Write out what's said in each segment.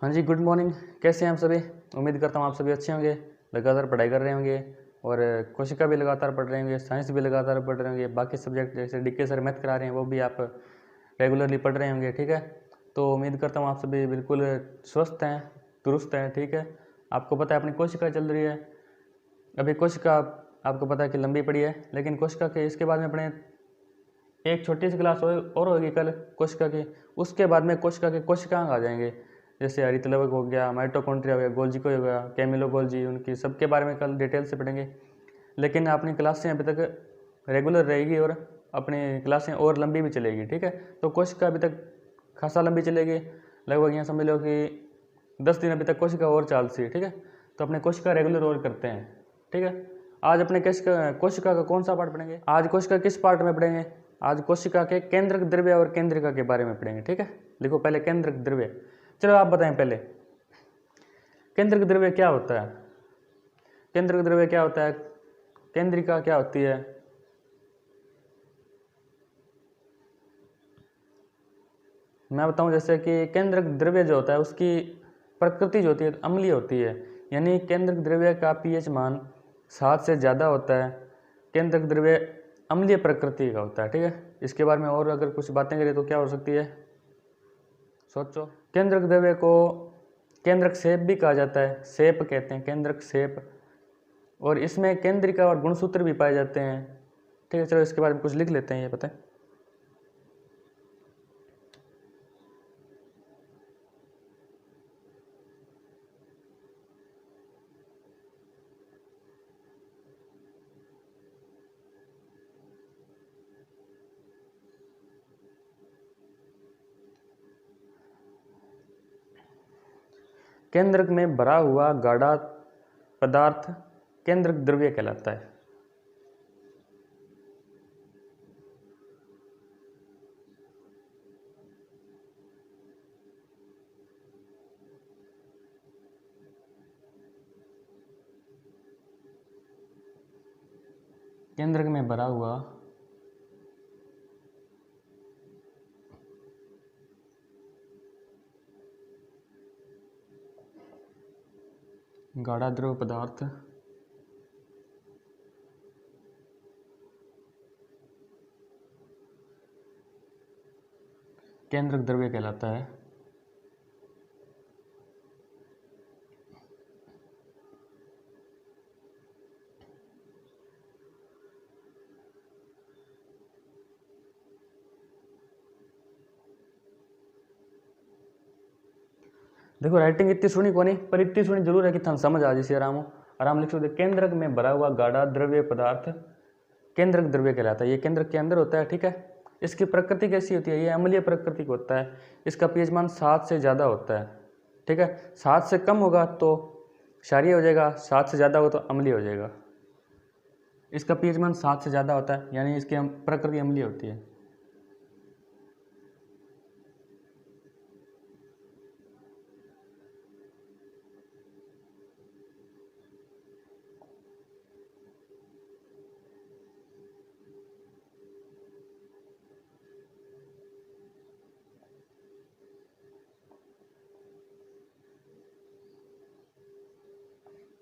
हाँ जी, good morning. कैसे हैं आप सभी? उम्मीद करता हूँ आप सभी अच्छे होंगे, लगातार पढ़ाई कर रहे होंगे और कोशिका भी लगातार पढ़ रहे होंगे, साइंस भी लगातार पढ़ रहे होंगे, बाकी सब्जेक्ट जैसे डीके सर मैथ करा रहे हैं वो भी आप रेगुलरली पढ़ रहे होंगे। ठीक है, तो उम्मीद करता हूँ आप सभी बिल्कुल स्वस्थ हैं, दुरुस्त हैं। ठीक है, आपको पता है अपनी कोशिका चल रही है। अभी कोशिका आपको पता है कि लंबी पड़ी है, लेकिन कोशिका के इसके बाद में अपने एक छोटी सी क्लास और होगी कल कोशिका की। उसके बाद में कोशिका के कोशिकांग आ जाएंगे, जैसे हरितलवक हो गया, माइटोकॉन्ड्रिया हो गया, गोल्जी हो गया, कैमिलो गोल्जी, उनकी सबके बारे में कल डिटेल से पढ़ेंगे। लेकिन अपनी क्लासें अभी तक रेगुलर रहेगी और अपनी क्लासें और लंबी भी चलेगी। ठीक है, तो कोशिका अभी तक खासा लंबी चलेगी, लगभग यहाँ समझ लो कि 10 दिन अभी तक कोशिका और चाल सी। ठीक है, तो अपने कोशिका रेगुलर और करते हैं। ठीक है, आज अपने कोशिका का कौन सा पार्ट पढ़ेंगे? आज कोशिका किस पार्ट में पढ़ेंगे? आज कोशिका के केंद्रक द्रव्य और केंद्रिका के बारे में पढ़ेंगे। ठीक है, लिखो पहले केंद्रक द्रव्य। चलो आप बताएं पहले केंद्रक द्रव्य क्या होता है? केंद्रक द्रव्य क्या होता है? केंद्रिका क्या होती है? मैं बताऊं, जैसे कि केंद्रक द्रव्य जो होता है उसकी प्रकृति जो होती है अम्लीय होती है, यानी केंद्रक द्रव्य का पीएच मान 7 से ज़्यादा होता है। केंद्रक द्रव्य अम्लीय प्रकृति का होता है। ठीक है, इसके बारे में और अगर कुछ बातें करें तो क्या हो सकती है, सोचो। केंद्रक द्रव्य को केंद्रक सेप भी कहा जाता है, सेप कहते हैं, केंद्रक सेप। और इसमें केंद्रिका और गुणसूत्र भी पाए जाते हैं। ठीक है, चलो इसके बारे में कुछ लिख लेते हैं, ये पता है। केंद्रक में भरा हुआ गाढ़ा पदार्थ केंद्रक द्रव्य कहलाता है। केंद्रक में भरा हुआ गाढ़ा द्रव पदार्थ केंद्रक द्रव्य कहलाता है। देखो राइटिंग इतनी सुनी को नहीं, पर इतनी सुनी जरूर है कि थान समझ आ जैसे आराम लिख सकते। केंद्रक में भरा हुआ गाढ़ा द्रव्य पदार्थ केंद्रक द्रव्य कहलाता है। ये केंद्रक के अंदर होता है। ठीक है, इसकी प्रकृति कैसी होती है? ये अम्लीय प्रकृति का होता है। इसका पीएच मान 7 से ज़्यादा होता है। ठीक है, 7 से कम होगा तो क्षारीय हो जाएगा, 7 से ज़्यादा होगा तो अम्लीय हो जाएगा। इसका पीएच मान 7 से ज़्यादा होता है, यानी इसकी प्रकृति अम्लीय होती है।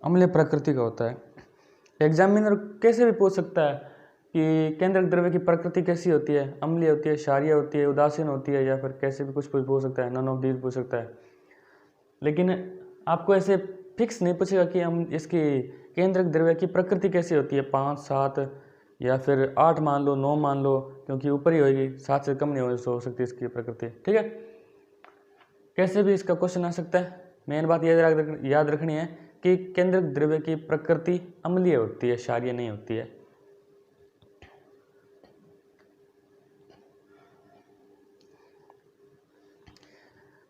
अम्लीय प्रकृति का होता है। एग्जामिनर कैसे भी पूछ सकता है कि केंद्रक द्रव्य की प्रकृति कैसी होती है, अम्लीय होती है, क्षारीय होती है, उदासीन होती है, या फिर कैसे भी कुछ पूछ सकता है, नन ऑफ दीज पूछ सकता है। लेकिन आपको ऐसे फिक्स नहीं पूछेगा कि हम इसकी केंद्रक द्रव्य की प्रकृति कैसी होती है, 5, 7 या फिर 8 मान लो, 9 मान लो, क्योंकि ऊपर ही होगी, 7 से कम नहीं हो सकती इसकी प्रकृति। ठीक है, कैसे भी इसका क्वेश्चन आ सकता है। मेन बात याद रखनी है कि केंद्रक द्रव्य की प्रकृति अम्लीय होती है, क्षारीय नहीं होती है।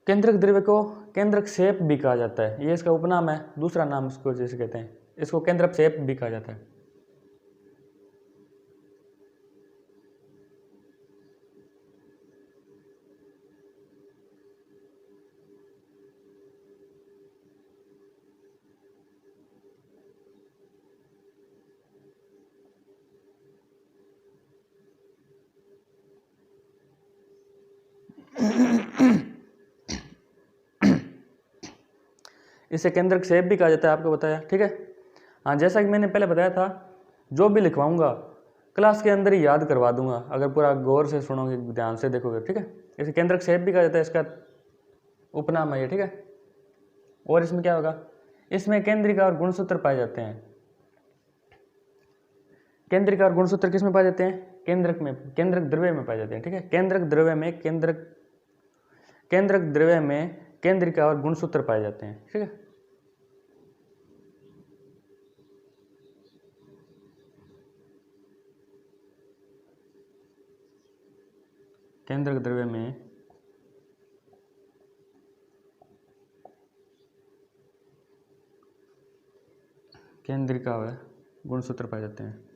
केंद्रक द्रव्य को केंद्रक सेप भी कहा जाता है। ये इसका उपनाम है, दूसरा नाम इसको जैसे कहते हैं, इसको केंद्रक सेप भी कहा जाता है। इसे केंद्रक क्षेप भी कहा जाता है, आपको बताया, ठीक है। हाँ, जैसा कि मैंने पहले बताया था, जो भी लिखवाऊंगा क्लास के अंदर ही याद करवा दूंगा, अगर पूरा गौर से सुनोगे, ध्यान से देखोगे, ठीक है। इसे केंद्रक क्षेप भी कहा जाता है, इसका उपनाम है ये, ठीक है। और इसमें क्या होगा, इसमें केंद्रिका और गुणसूत्र पाए जाते हैं। केंद्रिका और गुणसूत्र किस में पाए जाते हैं, केंद्रक में, केंद्रक द्रव्य में पाए जाते हैं, ठीक है। केंद्रक द्रव्य में केंद्रक द्रव्य में केंद्रिका और गुणसूत्र पाए जाते हैं, ठीक है। केंद्रक द्रव्य में केंद्रिका व गुणसूत्र पाए जाते हैं।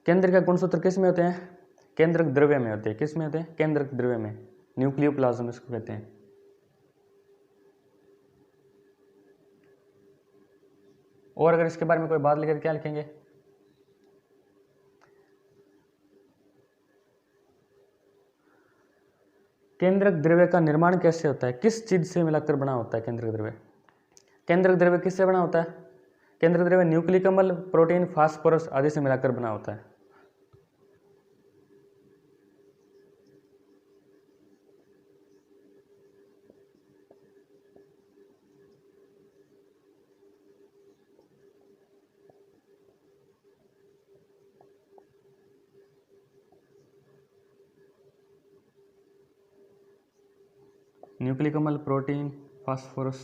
केंद्रिका गुणसूत्र किस में होते हैं, केंद्रक द्रव्य में होते हैं। किस में होते हैं, केंद्रक द्रव्य में, न्यूक्लियोप्लाज्म इसको कहते हैं। और अगर इसके बारे में कोई बात लिखे तो क्या लिखेंगे, केंद्रक द्रव्य का निर्माण कैसे होता है, किस चीज से मिलाकर बना होता है केंद्रक द्रव्य। केंद्रक द्रव्य किससे बना होता है, केंद्रक द्रव्य न्यूक्लिक अम्ल, प्रोटीन, फास्फोरस आदि से मिलाकर बना होता है। न्यूक्लिक अम्ल, प्रोटीन, फास्फोरस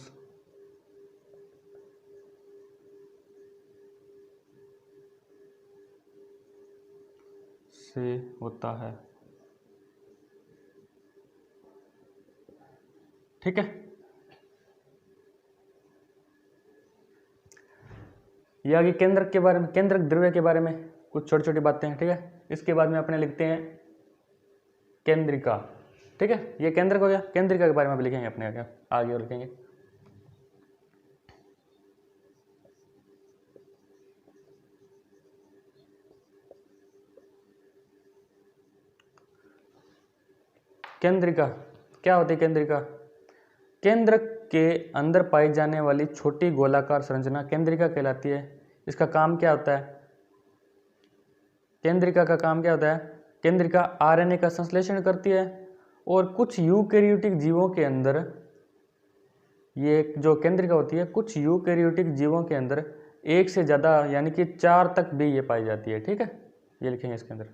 से होता है, ठीक है। ये आगे केंद्रक के बारे में, केंद्रक द्रव्य के बारे में कुछ छोटी छोटी बातें हैं, ठीक है। इसके बाद में अपने लिखते हैं केंद्रिका, ठीक है। ये केंद्रक हो गया, केंद्रिका के बारे में लिखेंगे अपने आगे और लिखेंगे। केंद्रिका क्या होती है, केंद्रिका केंद्रक के अंदर पाई जाने वाली छोटी गोलाकार संरचना केंद्रिका कहलाती है। इसका काम क्या होता है, केंद्रिका का काम क्या होता है, केंद्रिका आरएनए का संश्लेषण करती है और कुछ यूकैरियोटिक जीवों के अंदर, ये जो केंद्रिका होती है, कुछ यूकैरियोटिक जीवों के अंदर एक से ज़्यादा यानी कि 4 तक भी ये पाई जाती है, ठीक है। ये लिखेंगे इसके अंदर।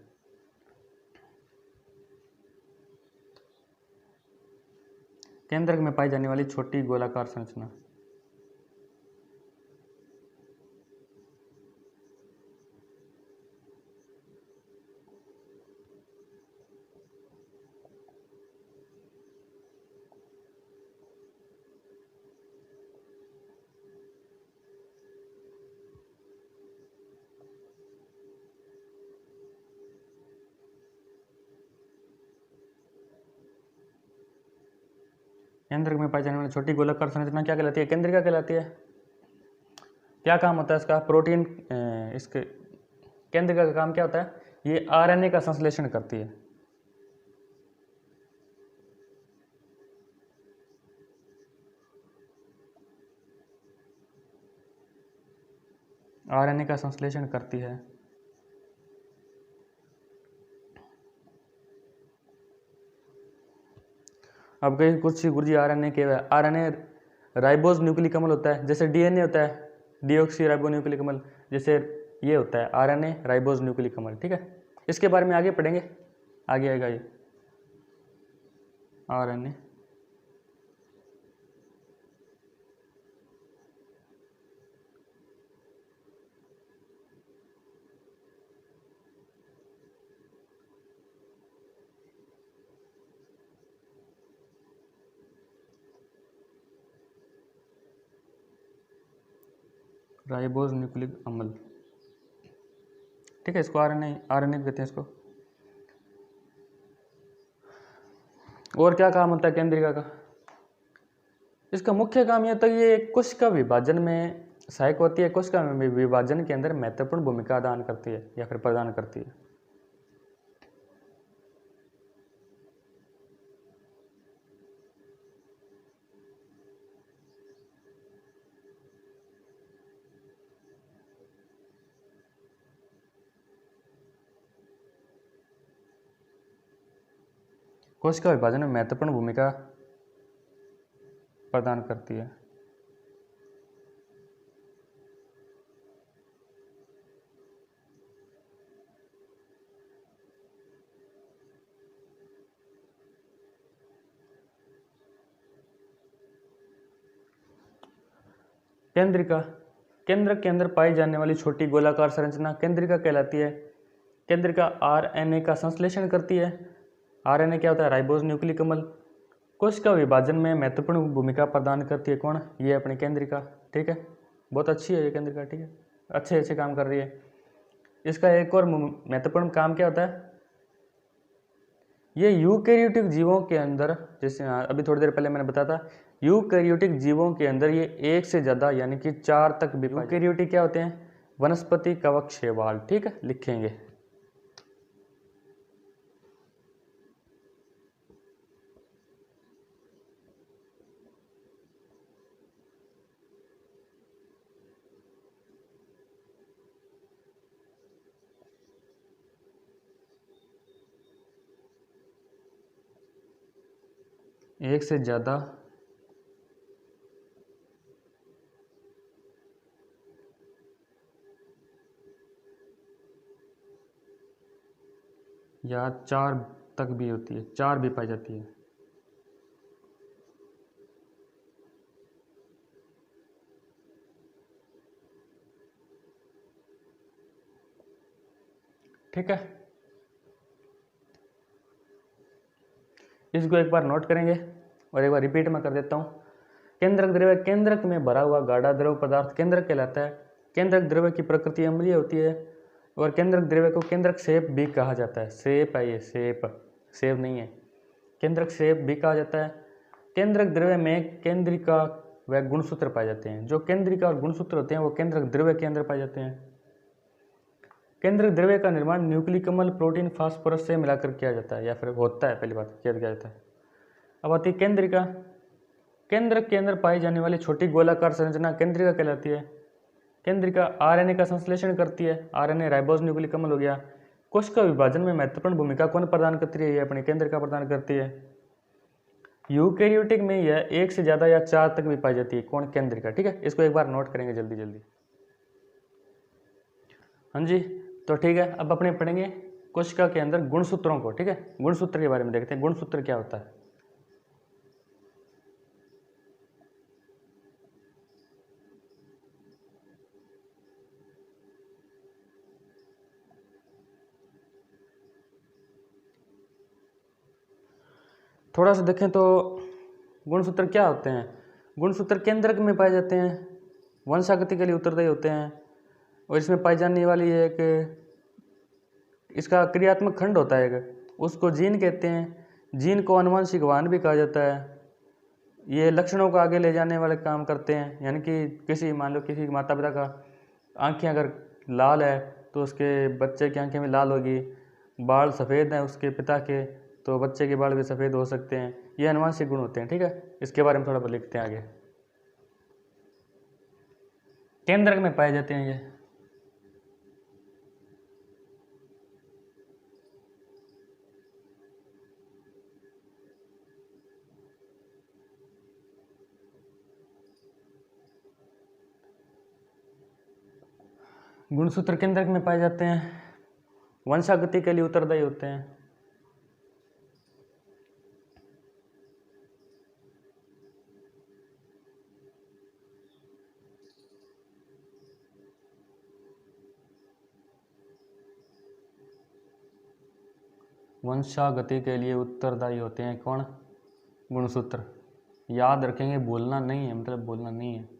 केंद्रक में पाई जाने वाली छोटी गोलाकार संरचना, केंद्रक में पाई जाने वाली छोटी गोलाकार संरचना क्या कहलाती है, केंद्रिका कहलाती है। क्या काम होता है इसका, प्रोटीन, इसके केंद्रिका का काम क्या होता है, ये आरएनए का संश्लेषण करती है। आरएनए का संश्लेषण करती है। अब कई कुछ गुरुजी आरएनए के, आरएनए राइबोज न्यूक्लिक अम्ल होता है, जैसे डीएनए होता है डीऑक्सी राइबो न्यूक्लिक अम्ल, जैसे ये होता है आरएनए राइबोज न्यूक्लिक अम्ल, ठीक है। इसके बारे में आगे पढ़ेंगे, आगे आएगा ये आरएनए राइबोज न्यूक्लिक अम्ल, ठीक है। इसको आरएनए आरएनए कहते हैं इसको। और क्या काम होता है केंद्रिका का, इसका मुख्य काम यह था कि ये कोशिका विभाजन में सहायक होती है, कोशिका विभाजन के अंदर महत्वपूर्ण भूमिका अदान करती है या फिर प्रदान करती है। कोशिका विभाजन में महत्वपूर्ण भूमिका प्रदान करती है। केंद्रिका, केंद्रक के अंदर पाई जाने वाली छोटी गोलाकार संरचना केंद्रिका कहलाती है। केंद्रिका आरएनए का संश्लेषण करती है। आरएनए क्या होता है? राइबोज न्यूक्लिक अम्ल। कोशिका विभाजन में महत्वपूर्ण भूमिका प्रदान करती है कौन? ये अपनी केंद्रिका। ठीक है, बहुत अच्छी है ये केंद्रिका। ठीक है, अच्छे अच्छे काम कर रही है। इसका एक और महत्वपूर्ण काम क्या होता है? ये यूकैरियोटिक जीवों के अंदर, जैसे अभी थोड़ी देर पहले मैंने बताया था, यूकैरियोटिक जीवों के अंदर ये एक से ज़्यादा यानी कि 4 तक भी। यूकैरियोटिक क्या होते हैं? वनस्पति कवक शैवाल। ठीक है, लिखेंगे। एक से ज़्यादा या 4 तक भी होती है, 4 भी पाई जाती है। ठीक है, इसको एक बार नोट करेंगे और एक बार रिपीट में कर देता हूँ। केंद्रक द्रव्य, केंद्रक में भरा हुआ गाढ़ा द्रव पदार्थ केंद्रक कहलाता है। केंद्रक द्रव्य की प्रकृति अम्लीय होती है और केंद्रक द्रव्य को केंद्रक सेप भी कहा जाता है। सेप है ये, सेप, सेब नहीं है। केंद्रक सेप भी कहा जाता है। केंद्रक द्रव्य में केंद्रिका व गुणसूत्र पाए जाते हैं। जो केंद्रिका और गुणसूत्र होते हैं वो केंद्रक द्रव्य के अंदर पाए जाते हैं। केंद्रक द्रव्य का निर्माण न्यूक्लिक अम्ल, प्रोटीन, फास्फोरस से मिलाकर किया जाता है या फिर होता है, पहली बात किया जाता है। अब आती है केंद्रिका। केंद्रक के अंदर पाई जाने वाली छोटी गोलाकार संरचना केंद्रिका कहलाती है। केंद्रिका आरएनए का संश्लेषण करती है। आरएनए राइबोज न्यूक्लिक अम्ल हो गया। कोशिका विभाजन में महत्वपूर्ण भूमिका कौन प्रदान करती है? ये अपनी केंद्रिका प्रदान करती है। यूकैरियोटिक में यह एक से ज़्यादा या 4 तक भी पाई जाती है। कौन? केंद्रिका। ठीक है, इसको एक बार नोट करेंगे जल्दी जल्दी। हाँ जी, तो ठीक है, अब अपने पढ़ेंगे कोशिका के अंदर गुणसूत्रों को। ठीक है, गुणसूत्र के बारे में देखते हैं। गुणसूत्र क्या होता है? थोड़ा सा देखें तो गुणसूत्र क्या होते हैं? गुणसूत्र केंद्रक में पाए जाते हैं, वंशागति के लिए उत्तरदायी होते हैं और इसमें पाई जाने वाली एक इसका क्रियात्मक खंड होता है एक, उसको जीन कहते हैं। जीन को आनुवंशिक वाहन भी कहा जाता है। ये लक्षणों को आगे ले जाने वाले काम करते हैं, यानी कि किसी, मान लो किसी माता पिता का आंखें अगर लाल है तो उसके बच्चे की आंखें भी लाल होगी। बाल सफ़ेद हैं उसके पिता के तो बच्चे के बाल भी सफ़ेद हो सकते हैं। ये आनुवंशिक गुण होते हैं। ठीक है, इसके बारे में थोड़ा बहुत लिखते हैं आगे। केंद्रक में पाए जाते हैं ये। गुणसूत्र केंद्रक में पाए जाते हैं, वंशागति के लिए उत्तरदायी होते हैं। वंशागति के लिए उत्तरदायी होते हैं कौन? गुणसूत्र। याद रखेंगे, बोलना नहीं है, मतलब बोलना नहीं है।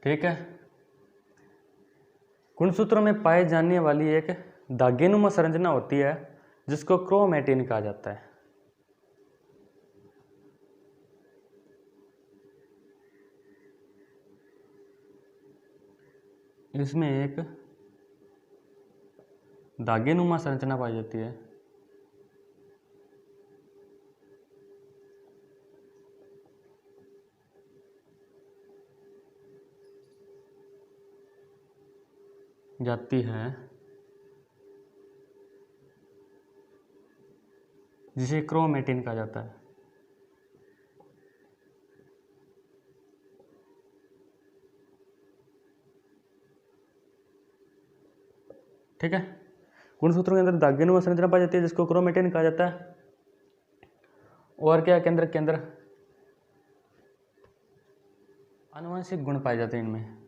ठीक है, गुणसूत्रों में पाए जाने वाली एक धागेनुमा संरचना होती है। जिसको क्रोमेटिन कहा जाता है। इसमें एक धागेनुमा संरचना पाई जाती है। जिसे क्रोमेटिन कहा जाता है। ठीक है, गुणसूत्रों के अंदर धागेनुमा संरचना पाई जाती है जिसको क्रोमेटिन कहा जाता है। और क्या केंद्रक के अंदर आनुवंशिक गुण पाए जाते हैं। इनमें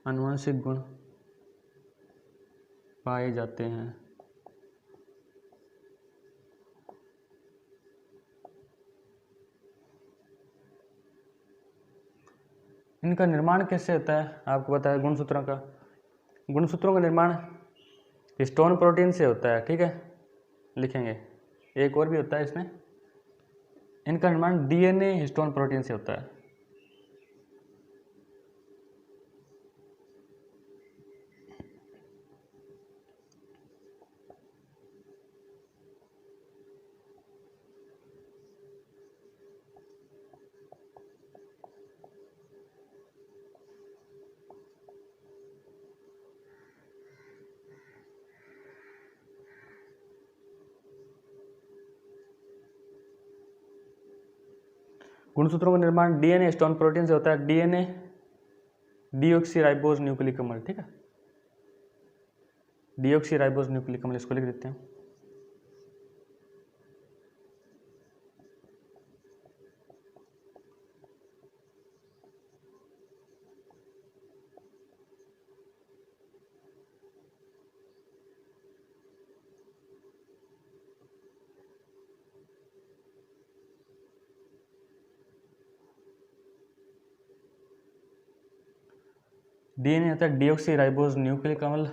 आनुवंशिक गुण पाए जाते हैं। इनका निर्माण कैसे होता है आपको पता है। गुणसूत्रों का निर्माण हिस्टोन प्रोटीन से होता है। ठीक है, लिखेंगे। एक और भी होता है इसमें, इनका निर्माण डीएनए हिस्टोन प्रोटीन से होता है। गुणसूत्रों का निर्माण डीएनए हिस्टोन प्रोटीन से होता है। डीएनए डीऑक्सीराइबोज न्यूक्लिक अम्ल। ठीक है, डीऑक्सीराइबोज न्यूक्लिक अम्ल, इसको लिख देते हैं। डीएनए होता है डीऑक्सीराइबोज न्यूक्लिक अम्ल।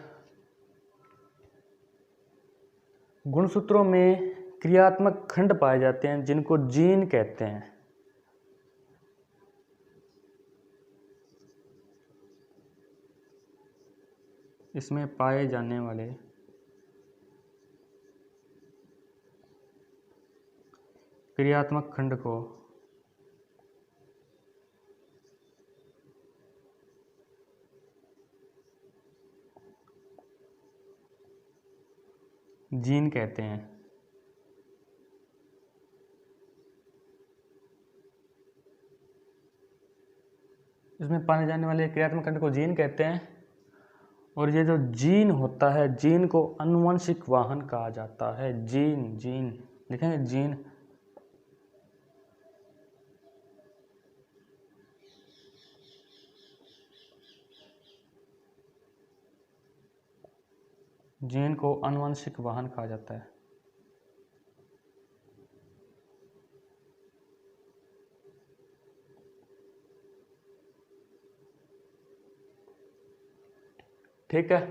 गुणसूत्रों में क्रियात्मक खंड पाए जाते हैं जिनको जीन कहते हैं। इसमें पाए जाने वाले क्रियात्मक खंड को जीन कहते हैं। इसमें पाए जाने वाले क्रियात्मक खंड को जीन कहते हैं। और ये जो जीन होता है, जीन को आनुवंशिक वाहन कहा जाता है। जीन लिखेंगे, जीन। जीन को आनुवंशिक वाहन कहा जाता है। ठीक है,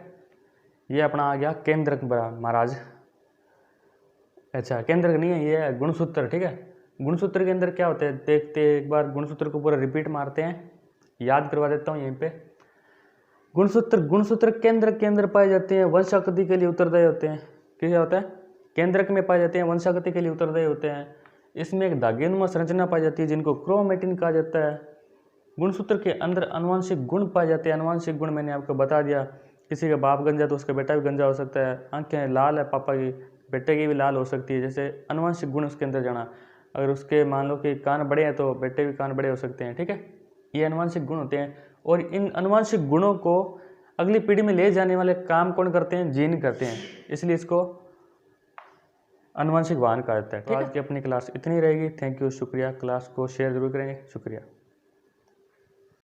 ये अपना आ गया केंद्रक महाराज। अच्छा, केंद्रक नहीं है, ये है गुणसूत्र। ठीक है, गुणसूत्र के अंदर क्या होते हैं देखते हैं एक बार। गुणसूत्र को पूरा रिपीट मारते हैं, याद करवा देता हूँ यहीं पे। गुणसूत्र केंद्रक के अंदर पाए जाते हैं, वंशाकृति के लिए उत्तरदायी होते हैं। क्या होता है, केंद्रक में पाए जाते हैं, वंशाकृति के लिए उत्तरदायी होते हैं। इसमें एक धागेनुमा संरचना पाई जाती है जिनको क्रोमेटिन कहा जाता है। गुणसूत्र के अंदर आनुवंशिक गुण पाए जाते हैं। आनुवंशिक गुण मैंने आपको बता दिया, किसी का बाप गंजा तो उसका बेटा भी गंजा हो सकता है। आंखें लाल है पापा की, बेटे की भी लाल हो सकती है। जैसे आनुवंशिक गुण उसके अंदर जाना, अगर उसके मान लो कि कान बड़े हैं तो बेटे भी कान बड़े हो सकते हैं। ठीक है, ये आनुवंशिक गुण होते हैं। और इन आनुवंशिक गुणों को अगली पीढ़ी में ले जाने वाले काम कौन करते हैं, जीन करते हैं। इसलिए इसको आनुवंशिक वाहन कहा जाता है। तो आज की अपनी क्लास इतनी रहेगी। थैंक यू, शुक्रिया। क्लास को शेयर जरूर करेंगे। शुक्रिया।